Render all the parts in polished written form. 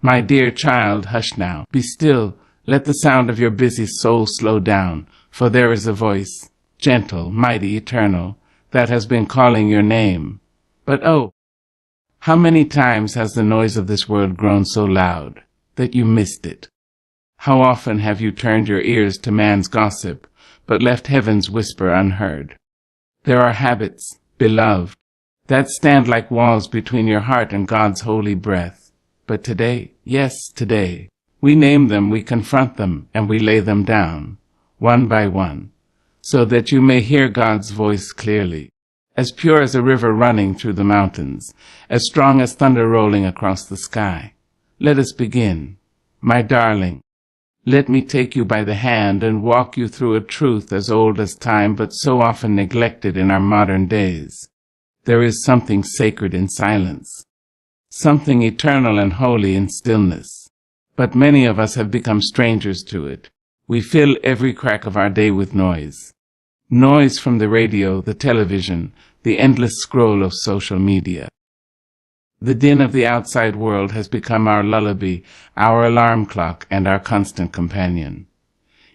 My dear child, hush now. Be still. Let the sound of your busy soul slow down, for there is a voice, gentle, mighty, eternal, that has been calling your name. But oh, how many times has the noise of this world grown so loud that you missed it? How often have you turned your ears to man's gossip, but left heaven's whisper unheard? There are habits, beloved, that stand like walls between your heart and God's holy breath. But today, yes, today, we name them, we confront them, and we lay them down, one by one, so that you may hear God's voice clearly, as pure as a river running through the mountains, as strong as thunder rolling across the sky. Let us begin. My darling, let me take you by the hand and walk you through a truth as old as time, but so often neglected in our modern days. There is something sacred in silence, something eternal and holy in stillness. But many of us have become strangers to it. We fill every crack of our day with noise. Noise from the radio, the television, the endless scroll of social media. The din of the outside world has become our lullaby, our alarm clock, and our constant companion.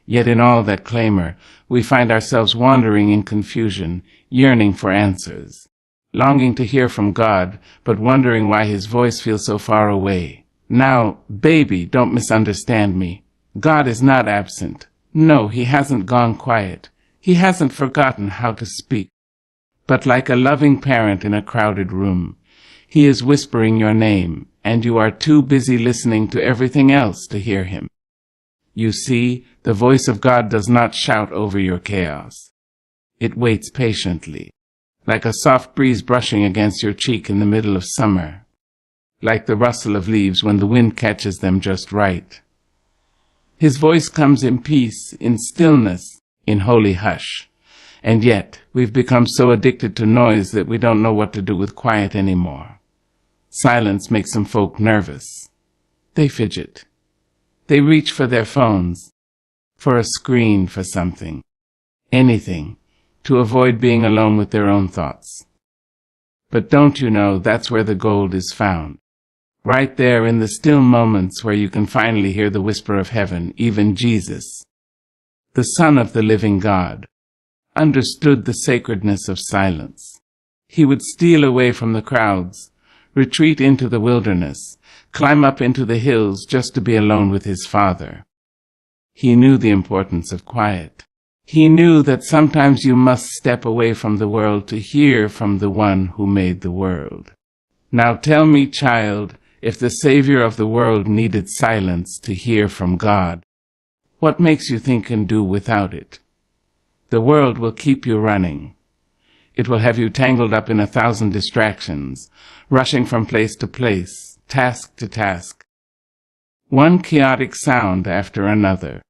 Yet in all that clamor, we find ourselves wandering in confusion, yearning for answers, longing to hear from God, but wondering why His voice feels so far away. Now, baby, don't misunderstand me. God is not absent. No, He hasn't gone quiet. He hasn't forgotten how to speak. But like a loving parent in a crowded room, He is whispering your name, and you are too busy listening to everything else to hear Him. You see, the voice of God does not shout over your chaos. It waits patiently, like a soft breeze brushing against your cheek in the middle of summer, like the rustle of leaves when the wind catches them just right. His voice comes in peace, in stillness, in holy hush. And yet, we've become so addicted to noise that we don't know what to do with quiet anymore. Silence makes some folk nervous. They fidget. They reach for their phones, for a screen, for something, anything, to avoid being alone with their own thoughts. But don't you know that's where the gold is found? Right there in the still moments where you can finally hear the whisper of heaven. Even Jesus, the Son of the living God, understood the sacredness of silence. He would steal away from the crowds, retreat into the wilderness, climb up into the hills just to be alone with His Father. He knew the importance of quiet. He knew that sometimes you must step away from the world to hear from the one who made the world. Now tell me, child, if the Savior of the world needed silence to hear from God, what makes you think and do without it? The world will keep you running. It will have you tangled up in 1,000 distractions, rushing from place to place, task to task, one chaotic sound after another.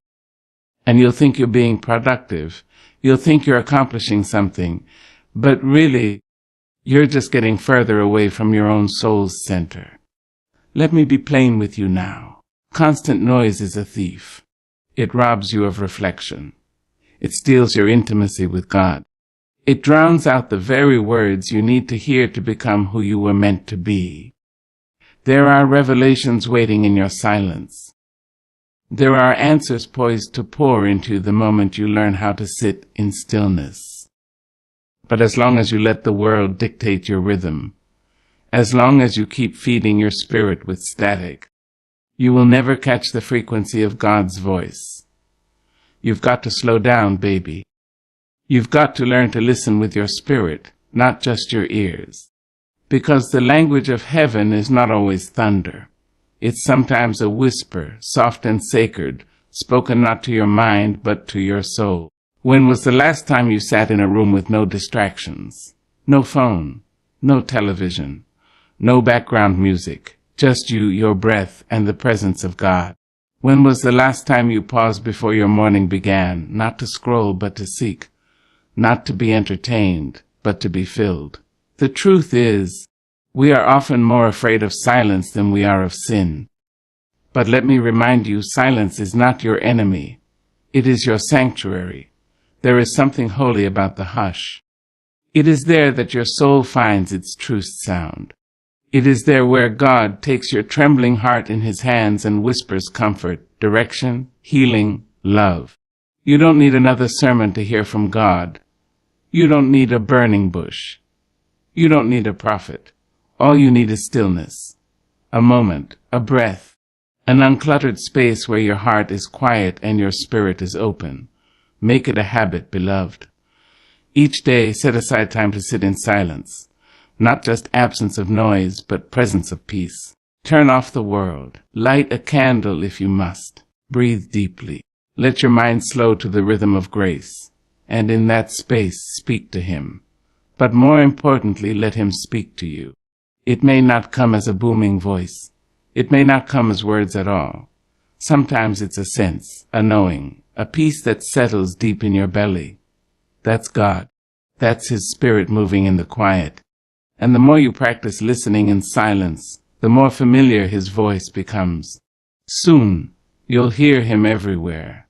And you'll think you're being productive. You'll think you're accomplishing something. But really, you're just getting further away from your own soul's center. Let me be plain with you now. Constant noise is a thief. It robs you of reflection. It steals your intimacy with God. It drowns out the very words you need to hear to become who you were meant to be. There are revelations waiting in your silence. There are answers poised to pour into you the moment you learn how to sit in stillness. But as long as you let the world dictate your rhythm, as long as you keep feeding your spirit with static, you will never catch the frequency of God's voice. You've got to slow down, baby. You've got to learn to listen with your spirit, not just your ears. Because the language of heaven is not always thunder. It's sometimes a whisper, soft and sacred, spoken not to your mind, but to your soul. When was the last time you sat in a room with no distractions? No phone, no television, no background music, just you, your breath, and the presence of God. When was the last time you paused before your morning began, not to scroll but to seek, not to be entertained, but to be filled? The truth is, we are often more afraid of silence than we are of sin. But let me remind you, silence is not your enemy. It is your sanctuary. There is something holy about the hush. It is there that your soul finds its truest sound. It is there where God takes your trembling heart in his hands and whispers comfort, direction, healing, love. You don't need another sermon to hear from God. You don't need a burning bush. You don't need a prophet. All you need is stillness, a moment, a breath, an uncluttered space where your heart is quiet and your spirit is open. Make it a habit, beloved. Each day, set aside time to sit in silence. Not just absence of noise, but presence of peace. Turn off the world. Light a candle if you must. Breathe deeply. Let your mind slow to the rhythm of grace. And in that space, speak to him. But more importantly, let him speak to you. It may not come as a booming voice. It may not come as words at all. Sometimes it's a sense, a knowing, a peace that settles deep in your belly. That's God. That's his spirit moving in the quiet. And the more you practice listening in silence, the more familiar his voice becomes. Soon, you'll hear him everywhere.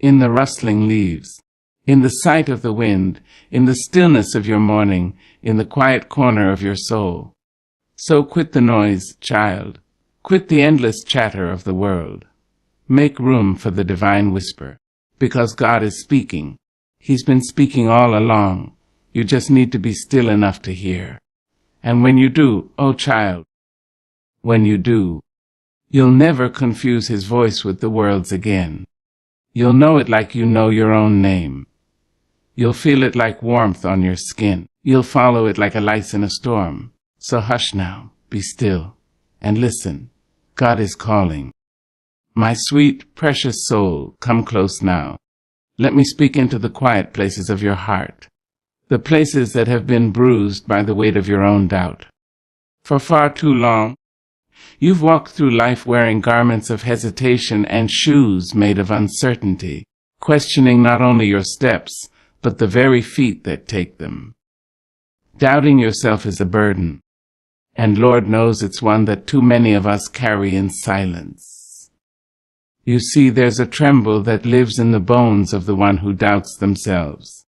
In the rustling leaves, in the sight of the wind, in the stillness of your morning, in the quiet corner of your soul. So quit the noise, child. Quit the endless chatter of the world. Make room for the divine whisper, because God is speaking. He's been speaking all along. You just need to be still enough to hear. And when you do, oh child, when you do, you'll never confuse his voice with the world's again. You'll know it like you know your own name. You'll feel it like warmth on your skin. You'll follow it like a light in a storm. So hush now, be still, and listen. God is calling. My sweet, precious soul, come close now. Let me speak into the quiet places of your heart, the places that have been bruised by the weight of your own doubt. For far too long, you've walked through life wearing garments of hesitation and shoes made of uncertainty, questioning not only your steps, but the very feet that take them. Doubting yourself is a burden, and Lord knows it's one that too many of us carry in silence. You see, there's a tremble that lives in the bones of the one who doubts themselves.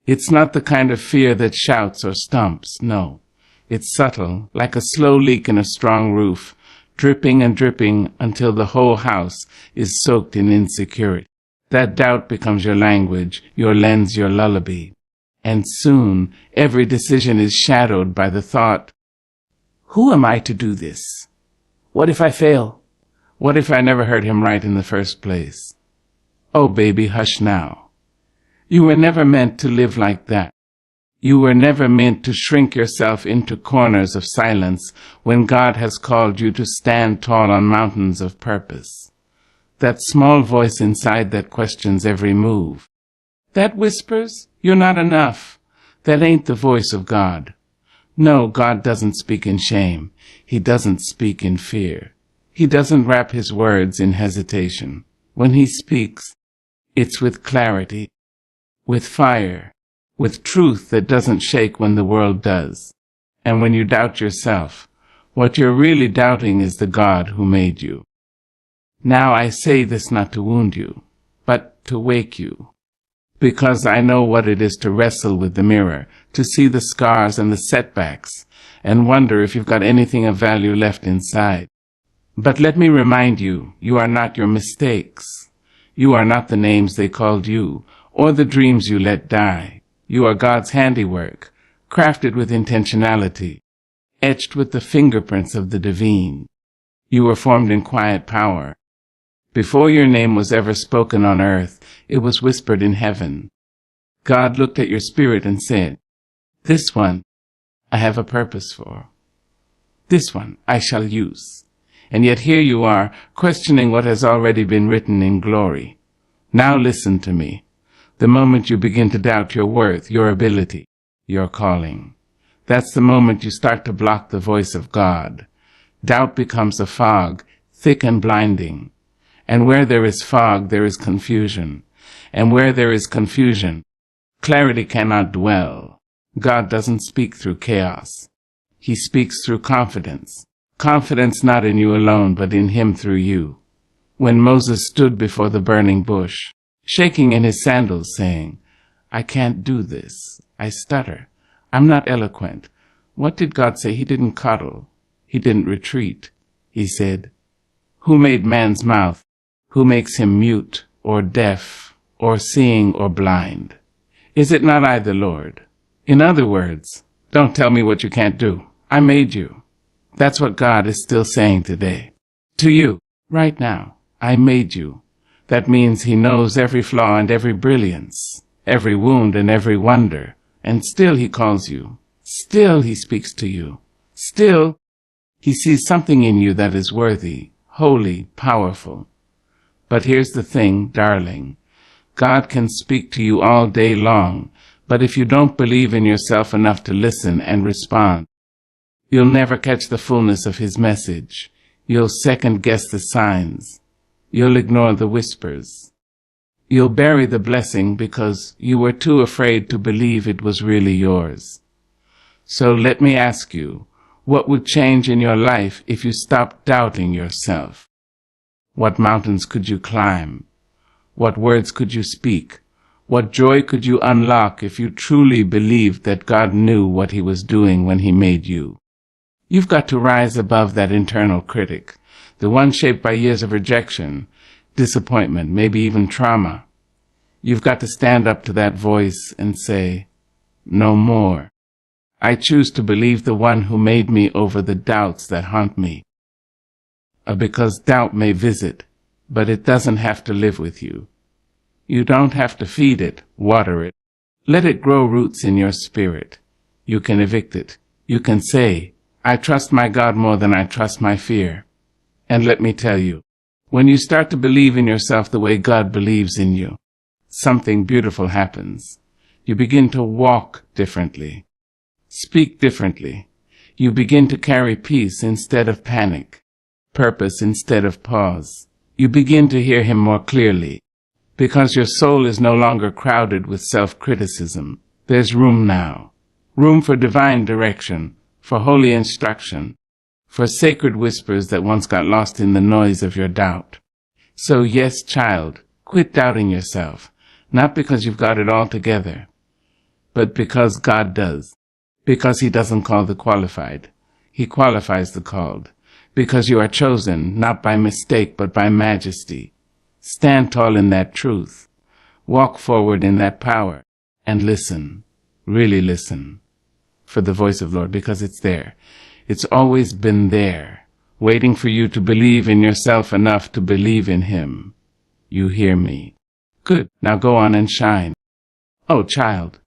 It's not the kind of fear that shouts or stomps, no. It's subtle, like a slow leak in a strong roof, dripping and dripping until the whole house is soaked in insecurity. That doubt becomes your language, your lens, your lullaby. And soon, every decision is shadowed by the thought, who am I to do this? What if I fail? What if I never heard him right in the first place? Oh, baby, hush now. You were never meant to live like that. You were never meant to shrink yourself into corners of silence when God has called you to stand tall on mountains of purpose. That small voice inside that questions every move. That whispers, you're not enough. That ain't the voice of God. No, God doesn't speak in shame. He doesn't speak in fear. He doesn't wrap his words in hesitation. When he speaks, it's with clarity, with fire, with truth that doesn't shake when the world does. And when you doubt yourself, what you're really doubting is the God who made you. Now I say this not to wound you, but to wake you. Because I know what it is to wrestle with the mirror, to see the scars and the setbacks, and wonder if you've got anything of value left inside. But let me remind you, you are not your mistakes. You are not the names they called you, or the dreams you let die. You are God's handiwork, crafted with intentionality, etched with the fingerprints of the divine. You were formed in quiet power. Before your name was ever spoken on earth, it was whispered in heaven. God looked at your spirit and said, this one I have a purpose for. This one I shall use. And yet here you are, questioning what has already been written in glory. Now listen to me. The moment you begin to doubt your worth, your ability, your calling, that's the moment you start to block the voice of God. Doubt becomes a fog, thick and blinding. And where there is fog, there is confusion. And where there is confusion, clarity cannot dwell. God doesn't speak through chaos. He speaks through confidence. Confidence not in you alone, but in him through you. When Moses stood before the burning bush, shaking in his sandals, saying, I can't do this. I stutter. I'm not eloquent. What did God say? He didn't coddle. He didn't retreat. He said, "Who made man's mouth? Who makes him mute or deaf or seeing or blind? Is it not I, the Lord?" In other words, don't tell me what you can't do. I made you. That's what God is still saying today. To you, right now, I made you. That means He knows every flaw and every brilliance, every wound and every wonder, and still He calls you. Still He speaks to you. Still, He sees something in you that is worthy, holy, powerful. But here's the thing, darling. God can speak to you all day long, but if you don't believe in yourself enough to listen and respond, you'll never catch the fullness of His message. You'll second-guess the signs. You'll ignore the whispers. You'll bury the blessing because you were too afraid to believe it was really yours. So let me ask you, what would change in your life if you stopped doubting yourself? What mountains could you climb? What words could you speak? What joy could you unlock if you truly believed that God knew what He was doing when He made you? You've got to rise above that internal critic, the one shaped by years of rejection, disappointment, maybe even trauma. You've got to stand up to that voice and say, "No more. I choose to believe the one who made me over the doubts that haunt me." Because doubt may visit, but it doesn't have to live with you. You don't have to feed it, water it. Let it grow roots in your spirit. You can evict it. You can say, "I trust my God more than I trust my fear." And let me tell you, when you start to believe in yourself the way God believes in you, something beautiful happens. You begin to walk differently, speak differently. You begin to carry peace instead of panic, purpose instead of pause. You begin to hear Him more clearly. Because your soul is no longer crowded with self-criticism. There's room now. Room for divine direction, for holy instruction, for sacred whispers that once got lost in the noise of your doubt. So yes, child, quit doubting yourself, not because you've got it all together, but because God does. Because He doesn't call the qualified. He qualifies the called. Because you are chosen, not by mistake, but by majesty. Stand tall in that truth. Walk forward in that power. And listen. Really listen. For the voice of the Lord, because it's there. It's always been there, waiting for you to believe in yourself enough to believe in Him. You hear me? Good. Now go on and shine. Oh, child,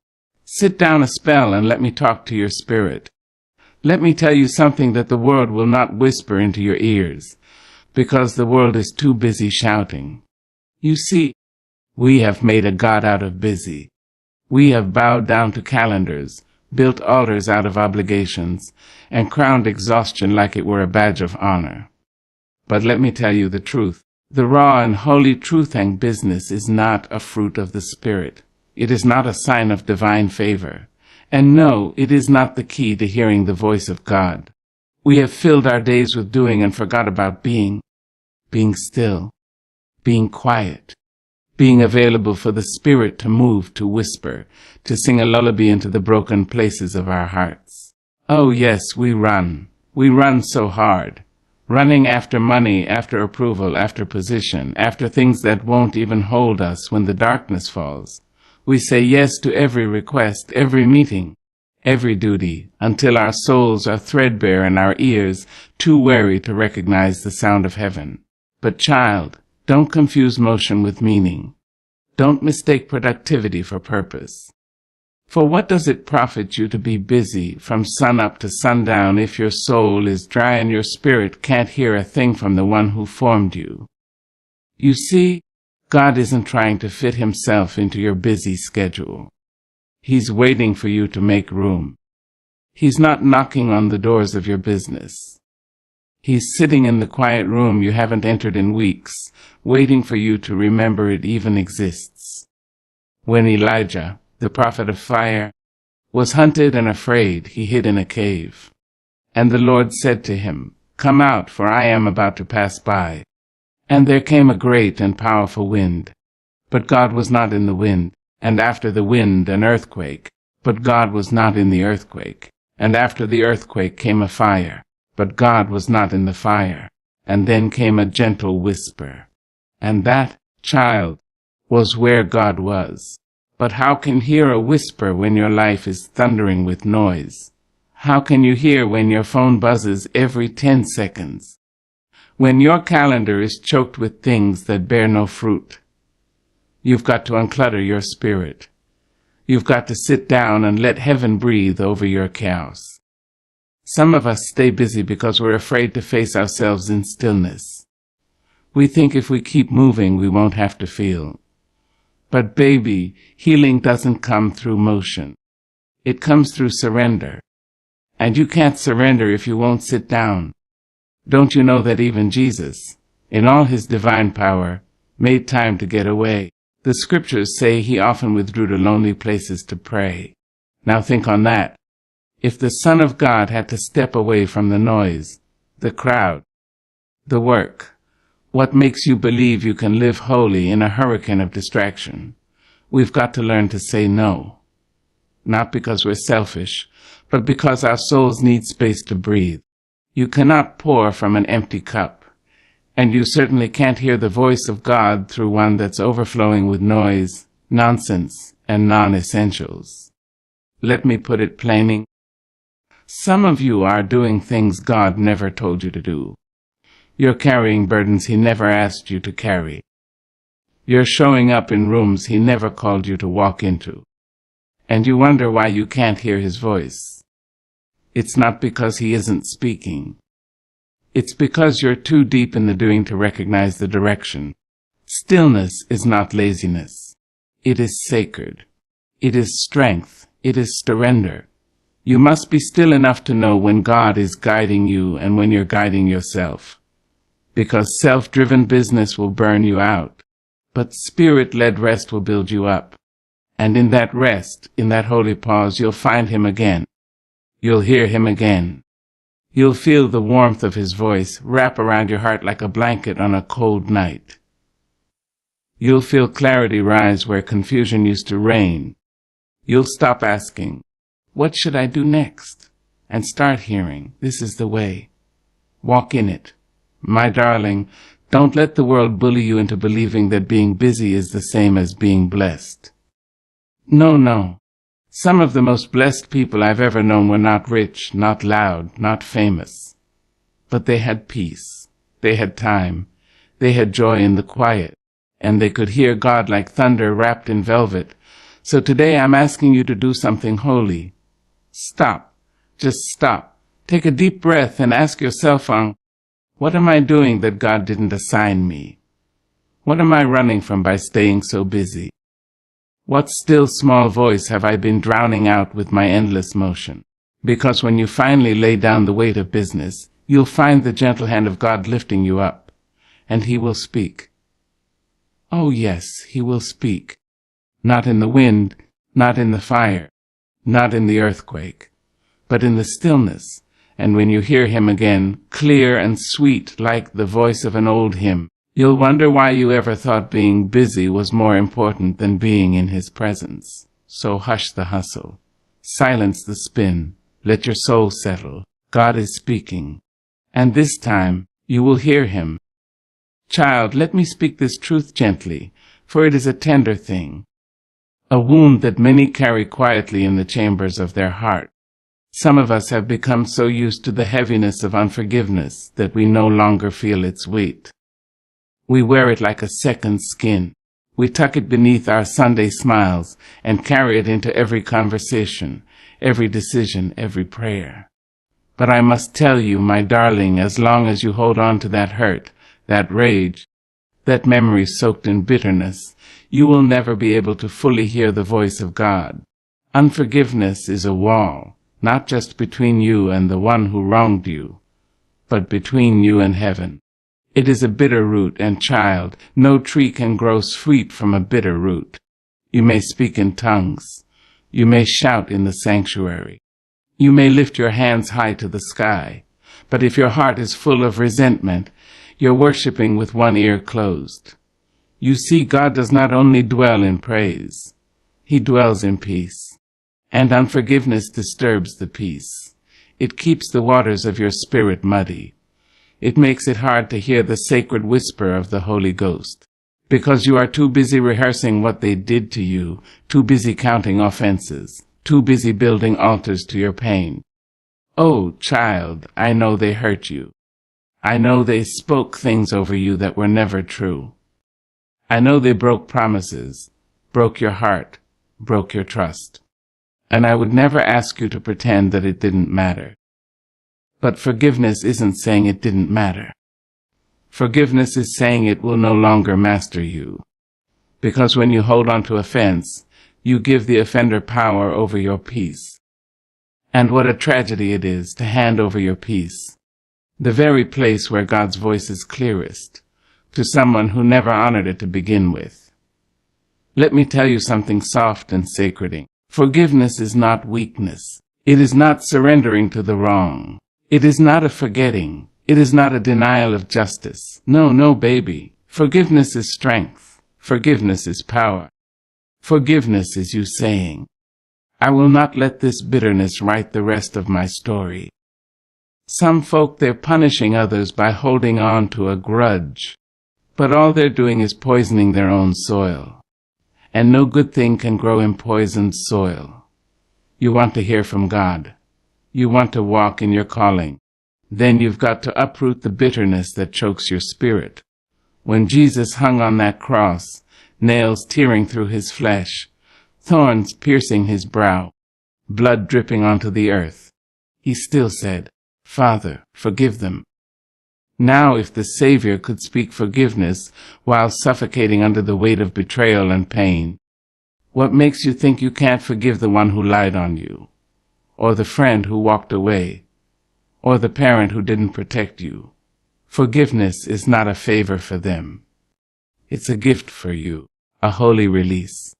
sit down a spell and let me talk to your spirit. Let me tell you something that the world will not whisper into your ears, because the world is too busy shouting. You see, we have made a God out of busy. We have bowed down to calendars, built altars out of obligations, and crowned exhaustion like it were a badge of honor. But let me tell you the truth. The raw and holy truth-hang business is not a fruit of the Spirit. It is not a sign of divine favor. And no, it is not the key to hearing the voice of God. We have filled our days with doing and forgot about being still, being quiet, being available for the Spirit to move, to whisper, to sing a lullaby into the broken places of our hearts. Oh yes, we run so hard, running after money, after approval, after position, after things that won't even hold us when the darkness falls. We say yes to every request, every meeting, every duty, until our souls are threadbare and our ears too weary to recognize the sound of heaven. But child, don't confuse motion with meaning. Don't mistake productivity for purpose. For what does it profit you to be busy from sun up to sundown if your soul is dry and your spirit can't hear a thing from the one who formed you? You see, God isn't trying to fit Himself into your busy schedule. He's waiting for you to make room. He's not knocking on the doors of your business. He's sitting in the quiet room you haven't entered in weeks, waiting for you to remember it even exists. When Elijah, the prophet of fire, was hunted and afraid, he hid in a cave. And the Lord said to him, "Come out, for I am about to pass by." And there came a great and powerful wind. But God was not in the wind. And after the wind, an earthquake. But God was not in the earthquake. And after the earthquake came a fire. but God was not in the fire. And then came a gentle whisper. And that, child, was where God was. But how can you hear a whisper when your life is thundering with noise? How can you hear when your phone buzzes every 10 seconds? When your calendar is choked with things that bear no fruit? You've got to unclutter your spirit. You've got to sit down and let heaven breathe over your chaos. Some of us stay busy because we're afraid to face ourselves in stillness. We think if we keep moving, we won't have to feel. But baby, healing doesn't come through motion. It comes through surrender. And you can't surrender if you won't sit down. Don't you know that even Jesus, in all his divine power, made time to get away? The scriptures say he often withdrew to lonely places to pray. Now think on that. If the Son of God had to step away from the noise, the crowd, the work, what makes you believe you can live holy in a hurricane of distraction? We've got to learn to say no. Not because we're selfish, but because our souls need space to breathe. You cannot pour from an empty cup, and you certainly can't hear the voice of God through one that's overflowing with noise, nonsense, and non-essentials. Let me put it plainly. Some of you are doing things God never told you to do. You're carrying burdens he never asked you to carry. You're showing up in rooms he never called you to walk into. And you wonder why you can't hear his voice. It's not because he isn't speaking. It's because you're too deep in the doing to recognize the direction. Stillness is not laziness. It is sacred. It is strength. It is surrender. You must be still enough to know when God is guiding you and when you're guiding yourself. Because self-driven business will burn you out, but spirit-led rest will build you up. And in that rest, in that holy pause, you'll find him again. You'll hear him again. You'll feel the warmth of his voice wrap around your heart like a blanket on a cold night. You'll feel clarity rise where confusion used to reign. You'll stop asking, "What should I do next?" and start hearing, "This is the way." Walk in it. My darling, don't let the world bully you into believing that being busy is the same as being blessed. No. Some of the most blessed people I've ever known were not rich, not loud, not famous. But they had peace. They had time. They had joy in the quiet. And they could hear God like thunder wrapped in velvet. So today I'm asking you to do something holy. Stop. Just stop. Take a deep breath and ask yourself, what am I doing that God didn't assign me? What am I running from by staying so busy? What still small voice have I been drowning out with my endless motion? Because when you finally lay down the weight of business, you'll find the gentle hand of God lifting you up, and he will speak. Oh yes, he will speak. Not in the wind, not in the fire, not in the earthquake, but in the stillness. And when you hear him again, clear and sweet like the voice of an old hymn, you'll wonder why you ever thought being busy was more important than being in his presence. So hush the hustle. Silence the spin. Let your soul settle. God is speaking. And this time, you will hear him. Child, let me speak this truth gently, for it is a tender thing. A wound that many carry quietly in the chambers of their heart. Some of us have become so used to the heaviness of unforgiveness that we no longer feel its weight. We wear it like a second skin. We tuck it beneath our Sunday smiles and carry it into every conversation, every decision, every prayer. But I must tell you, my darling, as long as you hold on to that hurt, that rage, that memory soaked in bitterness, you will never be able to fully hear the voice of God. Unforgiveness is a wall, not just between you and the one who wronged you, but between you and heaven. It is a bitter root, and child, no tree can grow sweet from a bitter root. You may speak in tongues. You may shout in the sanctuary. You may lift your hands high to the sky. But if your heart is full of resentment, you're worshiping with one ear closed. You see, God does not only dwell in praise. He dwells in peace. And unforgiveness disturbs the peace. It keeps the waters of your spirit muddy. It makes it hard to hear the sacred whisper of the Holy Ghost, because you are too busy rehearsing what they did to you, too busy counting offenses, too busy building altars to your pain. Oh, child, I know they hurt you. I know they spoke things over you that were never true. I know they broke promises, broke your heart, broke your trust. And I would never ask you to pretend that it didn't matter. But forgiveness isn't saying it didn't matter. Forgiveness is saying it will no longer master you. Because when you hold on to offense, you give the offender power over your peace. And what a tragedy it is to hand over your peace, the very place where God's voice is clearest, to someone who never honored it to begin with. Let me tell you something soft and sacred. Forgiveness is not weakness. It is not surrendering to the wrong. It is not a forgetting. It is not a denial of justice. No, baby. Forgiveness is strength. Forgiveness is power. Forgiveness is you saying, I will not let this bitterness write the rest of my story. Some folk, they're punishing others by holding on to a grudge. But all they're doing is poisoning their own soil. And no good thing can grow in poisoned soil. You want to hear from God. You want to walk in your calling. Then you've got to uproot the bitterness that chokes your spirit. When Jesus hung on that cross, nails tearing through his flesh, thorns piercing his brow, blood dripping onto the earth, he still said, Father, forgive them. Now if the Savior could speak forgiveness while suffocating under the weight of betrayal and pain, what makes you think you can't forgive the one who lied on you, or the friend who walked away, or the parent who didn't protect you? Forgiveness is not a favor for them. It's a gift for you, a holy release,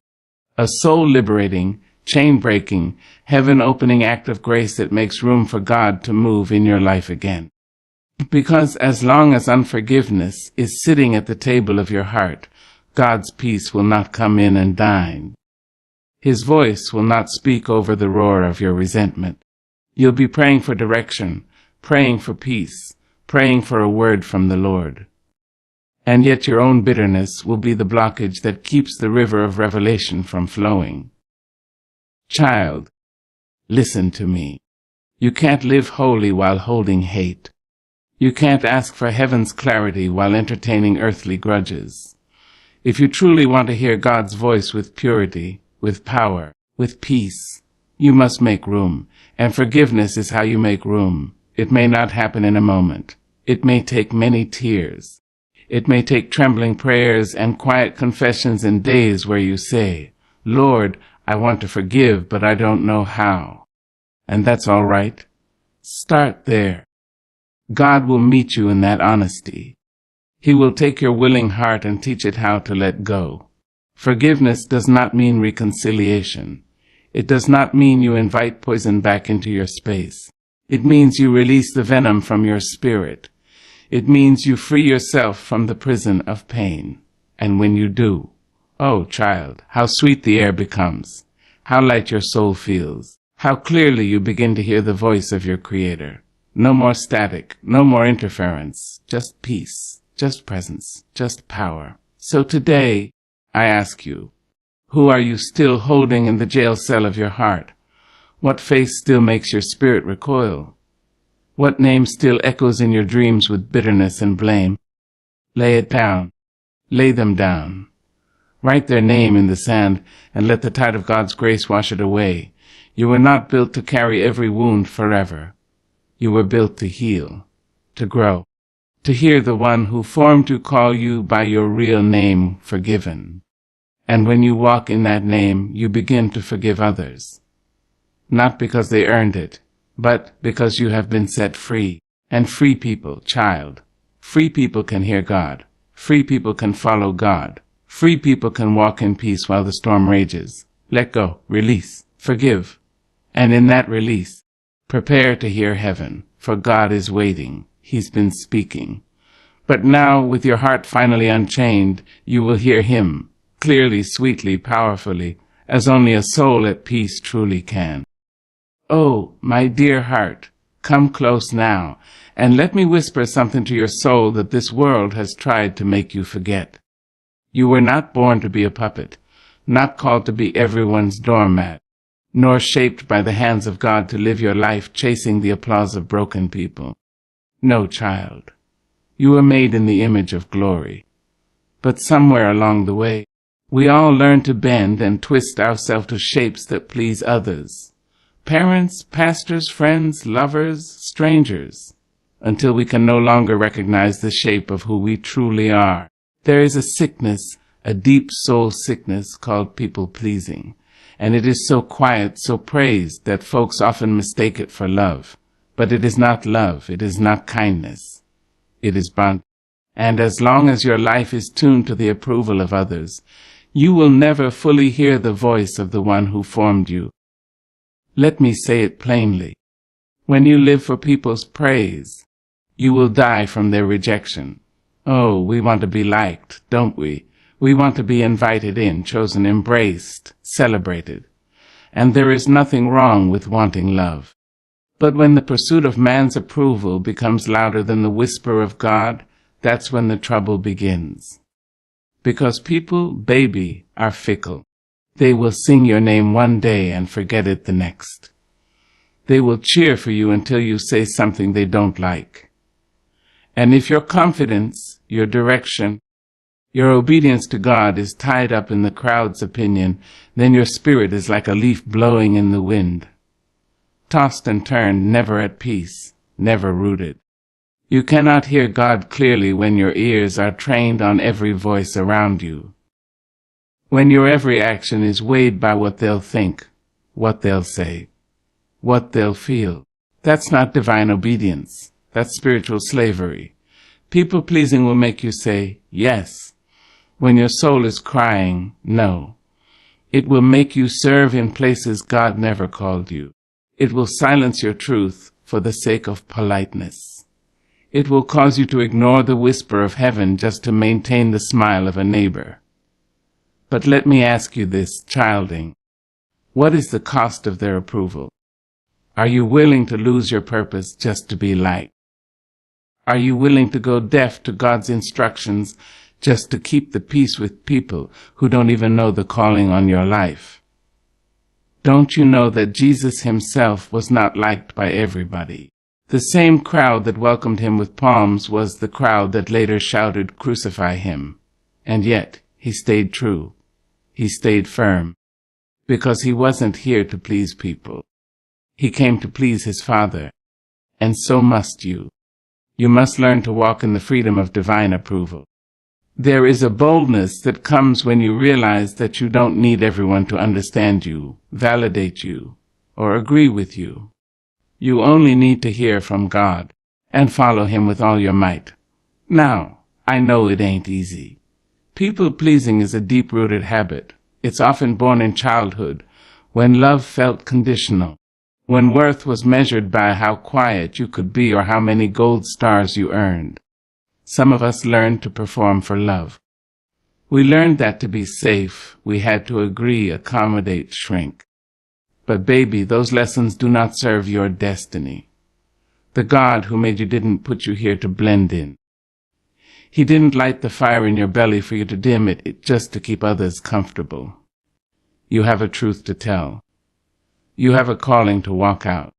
a soul-liberating, chain-breaking, heaven-opening act of grace that makes room for God to move in your life again. Because as long as unforgiveness is sitting at the table of your heart, God's peace will not come in and dine. His voice will not speak over the roar of your resentment. You'll be praying for direction, praying for peace, praying for a word from the Lord. And yet your own bitterness will be the blockage that keeps the river of revelation from flowing. Child, listen to me. You can't live holy while holding hate. You can't ask for heaven's clarity while entertaining earthly grudges. If you truly want to hear God's voice with purity, with power, with peace, you must make room, and forgiveness is how you make room. It may not happen in a moment. It may take many tears. It may take trembling prayers and quiet confessions and days where you say, Lord, I want to forgive, but I don't know how. And that's all right. Start there. God will meet you in that honesty. He will take your willing heart and teach it how to let go. Forgiveness does not mean reconciliation. It does not mean you invite poison back into your space. It means you release the venom from your spirit. It means you free yourself from the prison of pain. And when you do, oh child, how sweet the air becomes, how light your soul feels, how clearly you begin to hear the voice of your Creator. No more static, no more interference, just peace, just presence, just power. So today, I ask you, who are you still holding in the jail cell of your heart? What face still makes your spirit recoil? What name still echoes in your dreams with bitterness and blame? Lay it down. Lay them down. Write their name in the sand and let the tide of God's grace wash it away. You were not built to carry every wound forever. You were built to heal, to grow, to hear the one who formed to call you by your real name forgiven. And when you walk in that name, you begin to forgive others. Not because they earned it, but because you have been set free. And free people, child, free people can hear God. Free people can follow God. Free people can walk in peace while the storm rages. Let go, release, forgive. And in that release, prepare to hear heaven, for God is waiting. He's been speaking. But now, with your heart finally unchained, you will hear Him, clearly, sweetly, powerfully, as only a soul at peace truly can. Oh, my dear heart, Come close now, and let me whisper something to your soul that this world has tried to make you forget. You were not born to be a puppet, not called to be everyone's doormat, nor shaped by the hands of God to live your life chasing the applause of broken people. No, child. You were made in the image of glory. But somewhere along the way, we all learn to bend and twist ourselves to shapes that please others. Parents, pastors, friends, lovers, strangers, until we can no longer recognize the shape of who we truly are. There is a sickness, a deep soul sickness called people-pleasing, and it is so quiet, so praised that folks often mistake it for love. But it is not love, it is not kindness. It is bondage. And as long as your life is tuned to the approval of others, you will never fully hear the voice of the one who formed you. Let me say it plainly. When you live for people's praise, you will die from their rejection. Oh, we want to be liked, don't we? We want to be invited in, chosen, embraced, celebrated. And there is nothing wrong with wanting love. But when the pursuit of man's approval becomes louder than the whisper of God, that's when the trouble begins. Because people, baby, are fickle. They will sing your name one day and forget it the next. They will cheer for you until you say something they don't like. And if your confidence, your direction, your obedience to God is tied up in the crowd's opinion, then your spirit is like a leaf blowing in the wind. Tossed and turned, never at peace, never rooted. You cannot hear God clearly when your ears are trained on every voice around you. When your every action is weighed by what they'll think, what they'll say, what they'll feel. That's not divine obedience. That's spiritual slavery. People-pleasing will make you say, yes, when your soul is crying, no. It will make you serve in places God never called you. It will silence your truth for the sake of politeness. It will cause you to ignore the whisper of heaven just to maintain the smile of a neighbor. But let me ask you this, childing. What is the cost of their approval? Are you willing to lose your purpose just to be liked? Are you willing to go deaf to God's instructions just to keep the peace with people who don't even know the calling on your life? Don't you know that Jesus himself was not liked by everybody? The same crowd that welcomed him with palms was the crowd that later shouted, "Crucify him." And yet, he stayed true. He stayed firm. Because he wasn't here to please people. He came to please his Father. And so must you. You must learn to walk in the freedom of divine approval. There is a boldness that comes when you realize that you don't need everyone to understand you, validate you, or agree with you. You only need to hear from God and follow him with all your might. Now, I know it ain't easy. People-pleasing is a deep-rooted habit. It's often born in childhood, when love felt conditional, when worth was measured by how quiet you could be or how many gold stars you earned. Some of us learned to perform for love. We learned that to be safe, we had to agree, accommodate, shrink. But baby, those lessons do not serve your destiny. The God who made you didn't put you here to blend in. He didn't light the fire in your belly for you to dim it just to keep others comfortable. You have a truth to tell. You have a calling to walk out.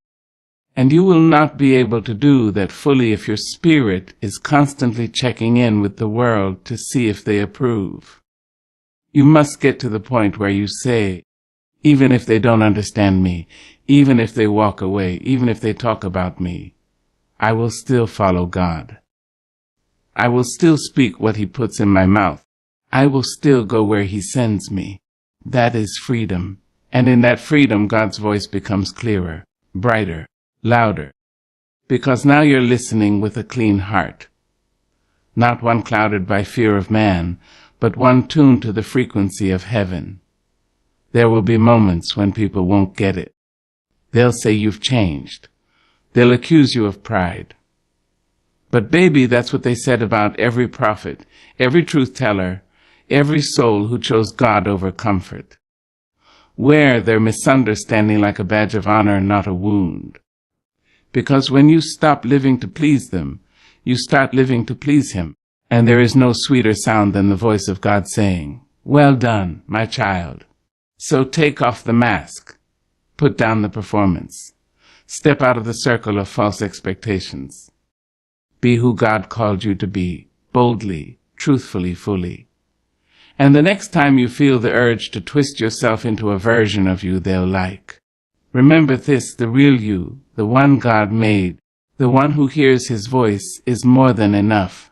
And you will not be able to do that fully if your spirit is constantly checking in with the world to see if they approve. You must get to the point where you say, even if they don't understand me, even if they walk away, even if they talk about me, I will still follow God. I will still speak what he puts in my mouth. I will still go where he sends me. That is freedom. And in that freedom, God's voice becomes clearer, brighter, louder. Because now you're listening with a clean heart. Not one clouded by fear of man, but one tuned to the frequency of heaven. There will be moments when people won't get it. They'll say you've changed. They'll accuse you of pride. But baby, that's what they said about every prophet, every truth teller, every soul who chose God over comfort. Wear their misunderstanding like a badge of honor, not a wound. Because when you stop living to please them, you start living to please Him. And there is no sweeter sound than the voice of God saying, "Well done, my child." So take off the mask. Put down the performance. Step out of the circle of false expectations. Be who God called you to be, boldly, truthfully, fully. And the next time you feel the urge to twist yourself into a version of you they'll like, remember this: the real you, the one God made, the one who hears His voice, is more than enough.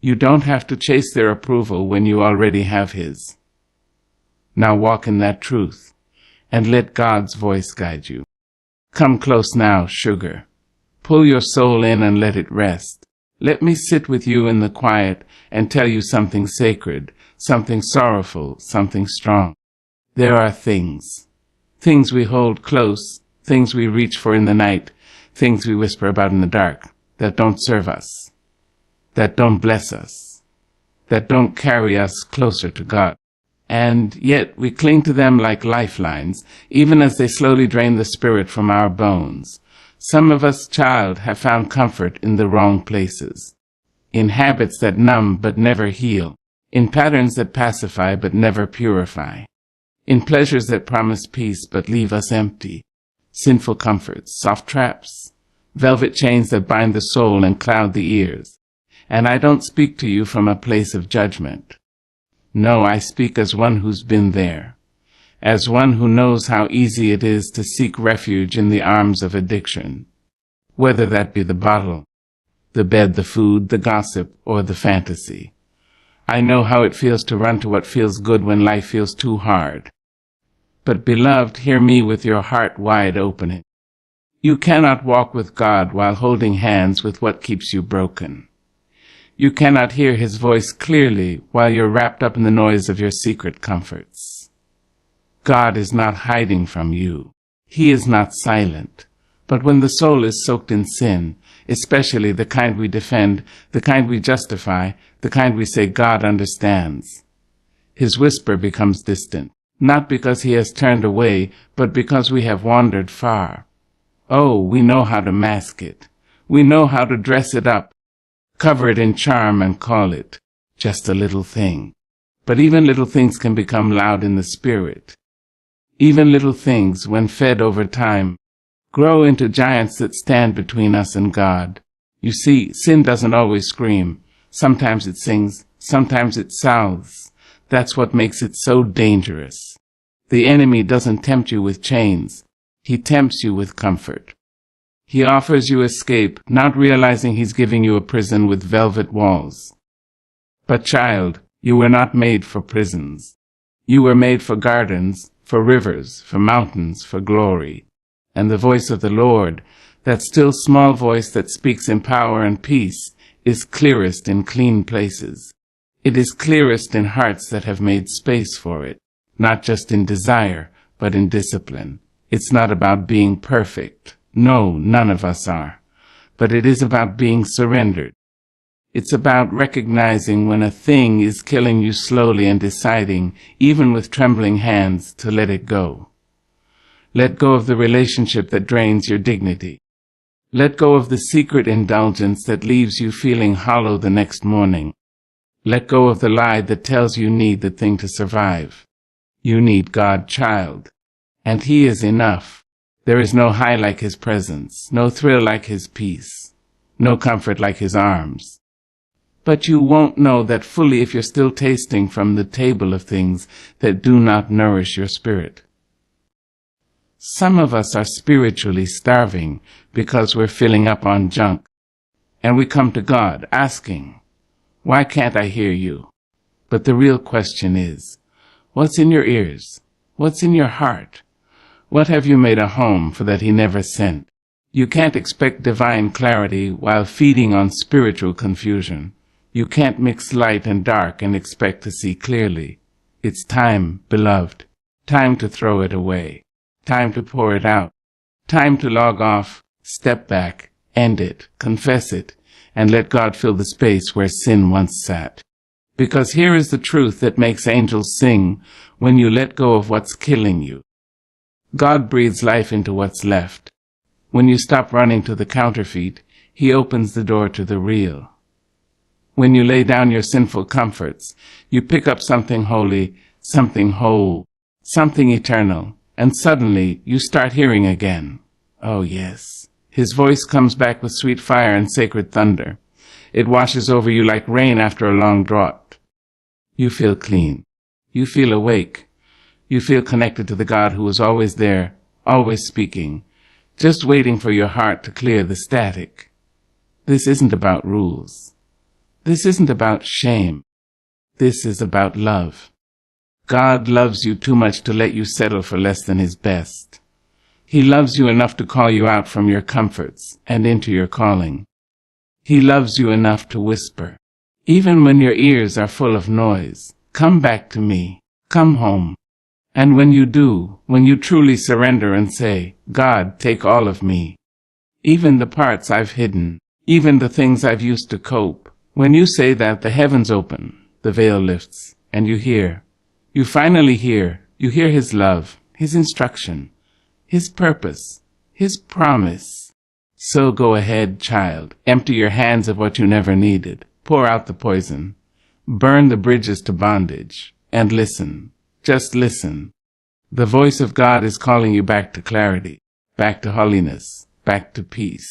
You don't have to chase their approval when you already have His. Now walk in that truth, and let God's voice guide you. Come close now, sugar. Pull your soul in and let it rest. Let me sit with you in the quiet and tell you something sacred, something sorrowful, something strong. There are things we hold close, things we reach for in the night, things we whisper about in the dark, that don't serve us, that don't bless us, that don't carry us closer to God. And yet we cling to them like lifelines, even as they slowly drain the spirit from our bones. Some of us, child, have found comfort in the wrong places, in habits that numb but never heal, in patterns that pacify but never purify, in pleasures that promise peace but leave us empty, sinful comforts, soft traps, velvet chains that bind the soul and cloud the ears. And I don't speak to you from a place of judgment. No, I speak as one who's been there, as one who knows how easy it is to seek refuge in the arms of addiction, whether that be the bottle, the bed, the food, the gossip, or the fantasy. I know how it feels to run to what feels good when life feels too hard. But beloved, hear me with your heart wide open. You cannot walk with God while holding hands with what keeps you broken. You cannot hear His voice clearly while you're wrapped up in the noise of your secret comforts. God is not hiding from you. He is not silent. But when the soul is soaked in sin, especially the kind we defend, the kind we justify, the kind we say God understands, His whisper becomes distant, not because He has turned away, but because we have wandered far. Oh, we know how to mask it. We know how to dress it up, cover it in charm, and call it just a little thing. But even little things can become loud in the spirit. Even little things, when fed over time, grow into giants that stand between us and God. You see, sin doesn't always scream. Sometimes it sings, sometimes it soothes. That's what makes it so dangerous. The enemy doesn't tempt you with chains. He tempts you with comfort. He offers you escape, not realizing he's giving you a prison with velvet walls. But child, you were not made for prisons. You were made for gardens, for rivers, for mountains, for glory. And the voice of the Lord, that still small voice that speaks in power and peace, is clearest in clean places. It is clearest in hearts that have made space for it, not just in desire, but in discipline. It's not about being perfect. No, none of us are. But it is about being surrendered. It's about recognizing when a thing is killing you slowly and deciding, even with trembling hands, to let it go. Let go of the relationship that drains your dignity. Let go of the secret indulgence that leaves you feeling hollow the next morning. Let go of the lie that tells you need the thing to survive. You need God, child. And He is enough. There is no high like His presence, no thrill like His peace, no comfort like His arms. But you won't know that fully if you're still tasting from the table of things that do not nourish your spirit. Some of us are spiritually starving because we're filling up on junk. And we come to God asking, "Why can't I hear you?" But the real question is, what's in your ears? What's in your heart? What have you made a home for that He never sent? You can't expect divine clarity while feeding on spiritual confusion. You can't mix light and dark and expect to see clearly. It's time, beloved, time to throw it away, time to pour it out, time to log off, step back, end it, confess it, and let God fill the space where sin once sat. Because here is the truth that makes angels sing when you let go of what's killing you. God breathes life into what's left. When you stop running to the counterfeit, he opens the door to the real. When you lay down your sinful comforts, you pick up something holy, something whole, something eternal, and suddenly you start hearing again. Oh yes, his voice comes back with sweet fire and sacred thunder. It washes over you like rain after a long drought. You feel clean. You feel awake. You feel connected to the God who is always there, always speaking, just waiting for your heart to clear the static. This isn't about rules. This isn't about shame. This is about love. God loves you too much to let you settle for less than his best. He loves you enough to call you out from your comforts and into your calling. He loves you enough to whisper, even when your ears are full of noise, come back to me, come home. And when you do, when you truly surrender and say, God, take all of me, even the parts I've hidden, even the things I've used to cope, when you say that, the heavens open, the veil lifts, and you hear. You finally hear. You hear his love, his instruction, his purpose, his promise. So go ahead, child. Empty your hands of what you never needed. Pour out the poison. Burn the bridges to bondage. And listen. Just listen. The voice of God is calling you back to clarity, back to holiness, back to peace.